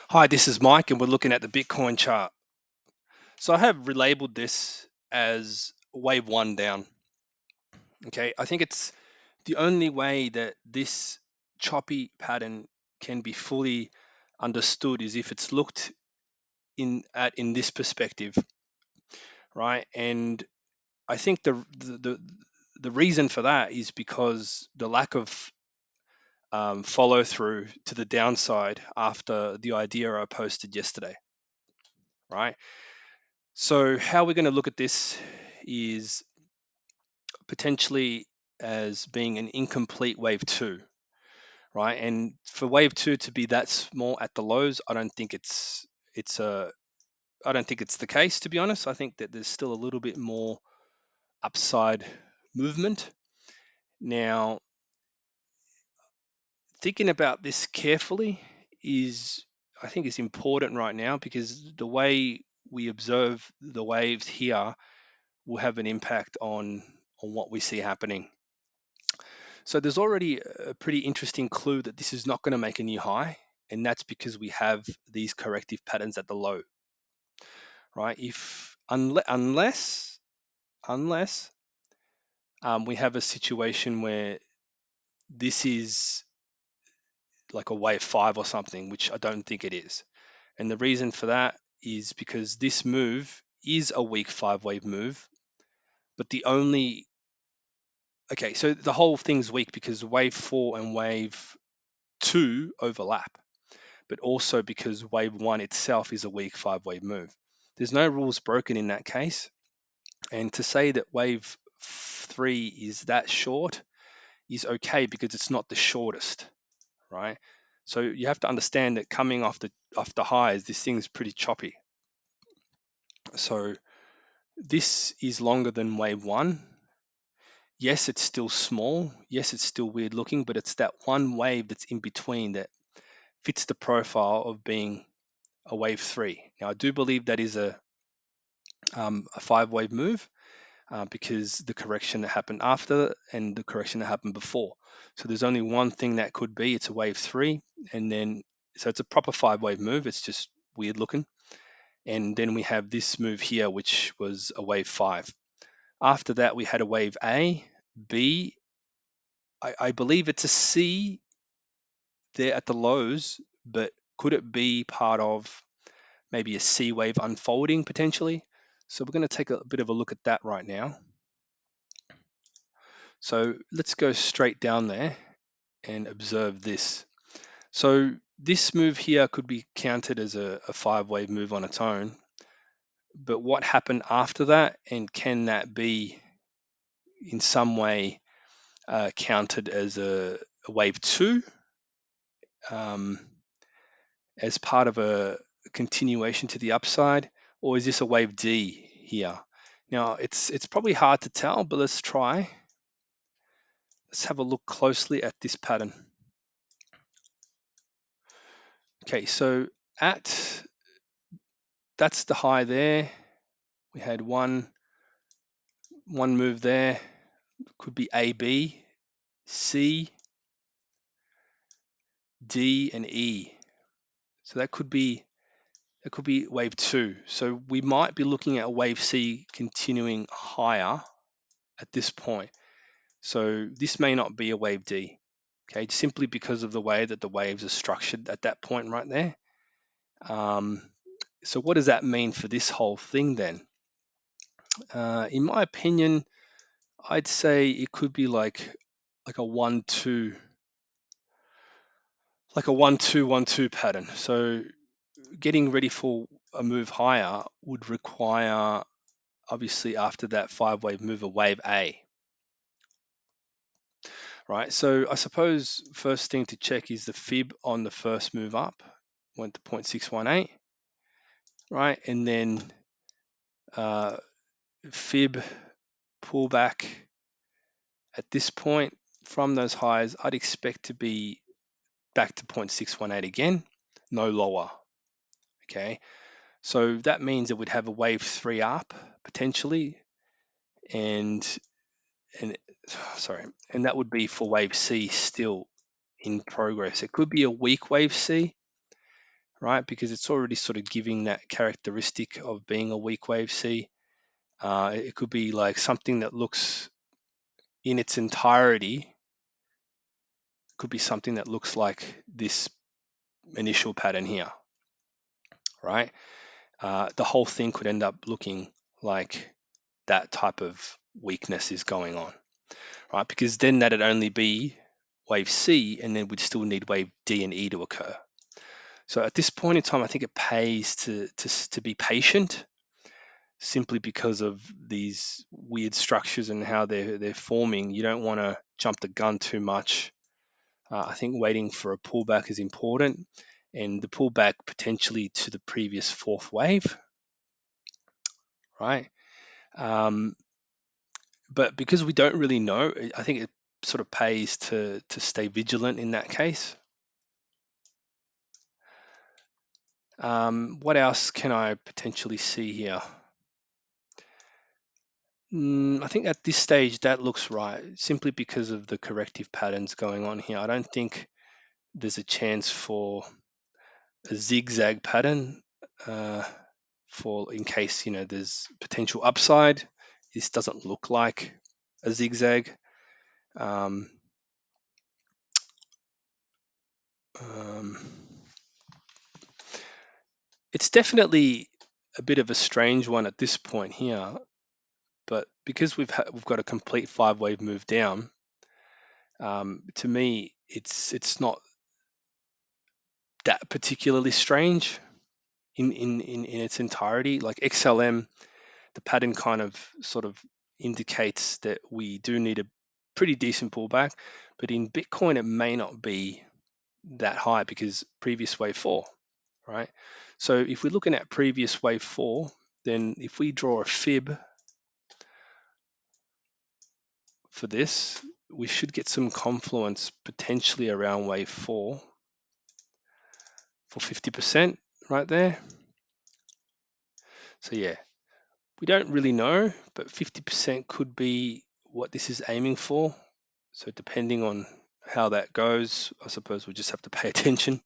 Hi, this is Mike, and we're looking at the Bitcoin chart. So I have relabeled this as wave one down. Okay, I think it's the only way that this choppy pattern can be fully understood is if it's looked in this perspective, right? And I think the reason for that is because the lack of follow through to the downside after the idea I posted yesterday, right? So how we're going to look at this is potentially as being an incomplete wave two, right? And for wave two to be that small at the lows, it's a I don't think it's the case, to be honest. I think that there's still a little bit more upside movement. Now, thinking about this carefully is I think is important right now because the way we observe the waves here will have an impact on what we see happening. So there's already a pretty interesting clue that this is not going to make a new high, and that's because we have these corrective patterns at the low, right? If unless we have a situation where this is like a wave five or something, which I don't think it is, and the reason for that is because this move is a weak five wave move, but the only okay, so the whole thing's weak because wave four and wave two overlap, but also because wave one itself is a weak five wave move. There's no rules broken in that case. And to say that wave three is that short is okay because it's not the shortest, right? So you have to understand that coming off the highs, this thing's pretty choppy. So this is longer than wave one. Yes, it's still small. Yes, it's still weird looking, but it's that one wave that's in between that fits the profile of being a wave three. Now, I do believe that is a five wave move because the correction that happened after and the correction that happened before. So there's only one thing that could be it's a wave three, and then so it's a proper five wave move. It's just weird looking. And then we have this move here, which was a wave five. After that, we had a wave A, B. I believe it's a C there at the lows, but could it be part of maybe a C wave unfolding potentially? So we're going to take a bit of a look at that right now. So let's go straight down there and observe this. So this move here could be counted as a five wave move on its own. But what happened after that, and can that be in some way counted as a wave two um, as part of a continuation to the upside, or is this a wave D here? Now it's probably hard to tell, but let's try. Let's have a look closely at this pattern. Okay, so at that's the high there. We had one move there. Could be A, B, C, D, and E. So that could be wave two. So we might be looking at wave C continuing higher at this point. So this may not be a wave D. Okay, simply because of the way that the waves are structured at that point right there. So what does that mean for this whole thing then? In my opinion, I'd say it could be like a 1-2, like a 1-2-1-2 pattern. So getting ready for a move higher would require obviously after that five wave move a wave A, right? So I suppose first thing to check is the fib on the first move up went to 0.618, right? And then uh, fib pullback at this point from those highs, I'd expect to be back to 0.618 again, no lower. Okay, so that means it would have a wave three up potentially, and and sorry, and that would be for wave C still in progress. It could be a weak wave C, right? Because it's already sort of giving that characteristic of being a weak wave C. It could be like something that looks in its entirety, could be something that looks like this initial pattern here, right? The whole thing could end up looking like that type of weakness is going on, right? Because then that'd only be wave C, and then we'd still need wave D and E to occur. So at this point in time, I think it pays to be patient, simply because of these weird structures and how they're forming. You don't want to jump the gun too much. I think waiting for a pullback is important, and the pullback potentially to the previous fourth wave, right? Um, but because we don't really know, I think it sort of pays to stay vigilant in that case. What else can I potentially see here? I think at this stage that looks right, simply because of the corrective patterns going on here. I don't think there's a chance for a zigzag pattern, for in case there's potential upside. This doesn't look like a zigzag. Um, um, it's definitely a bit of a strange one at this point here, but because we've got a complete 5-wave move down, to me it's not that particularly strange in its entirety. Like XLM, the pattern kind of sort of indicates that we do need a pretty decent pullback, but in Bitcoin it may not be that high because previous wave 4, right? So if we're looking at previous wave 4, then if we draw a fib for this, we should get some confluence potentially around wave 4 for 50% right there. So yeah, we don't really know, but 50% could be what this is aiming for. So depending on how that goes, I suppose we just have to pay attention.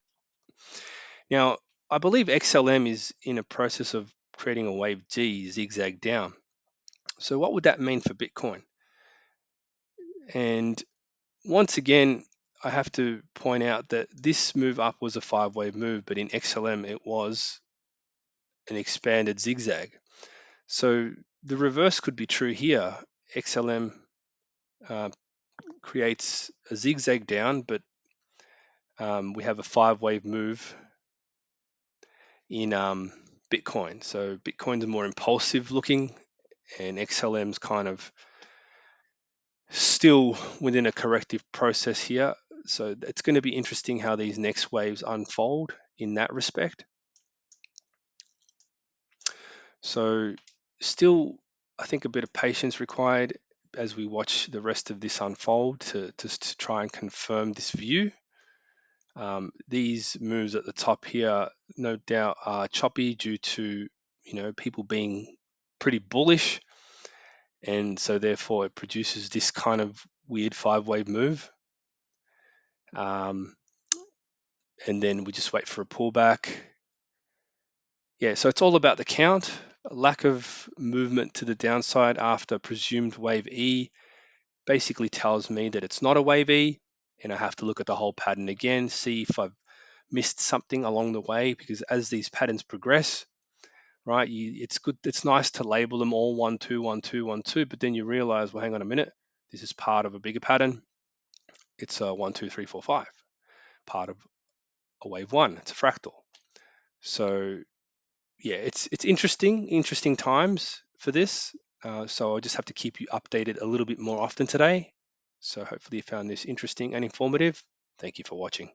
Now, I believe XLM is in a process of creating a wave G zigzag down. So what would that mean for Bitcoin? And once again, I have to point out that this move up was a 5-wave move, but in XLM it was an expanded zigzag. So the reverse could be true here. XLM creates a zigzag down, but we have a 5-wave move in Bitcoin. So Bitcoin's more impulsive looking, and XLM's kind of still within a corrective process here. So it's going to be interesting how these next waves unfold in that respect. So still, I think a bit of patience required as we watch the rest of this unfold to try and confirm this view. These moves at the top here, no doubt, are choppy due to people being pretty bullish, and so therefore it produces this kind of weird 5-wave move. And then we just wait for a pullback. Yeah, so it's all about the count. A lack of movement to the downside after presumed wave E basically tells me that it's not a wave E, and I have to look at the whole pattern again, see if I've missed something along the way, because as these patterns progress, right, it's nice to label them all 1 2 1 2 1 2, but then you realize, well, hang on a minute, this is part of a bigger pattern. It's a 1 2 3 4 5, part of a wave 1. It's a fractal. So yeah, it's interesting times for this. So I'll just have to keep you updated a little bit more often today. So hopefully you found this interesting and informative. Thank you for watching.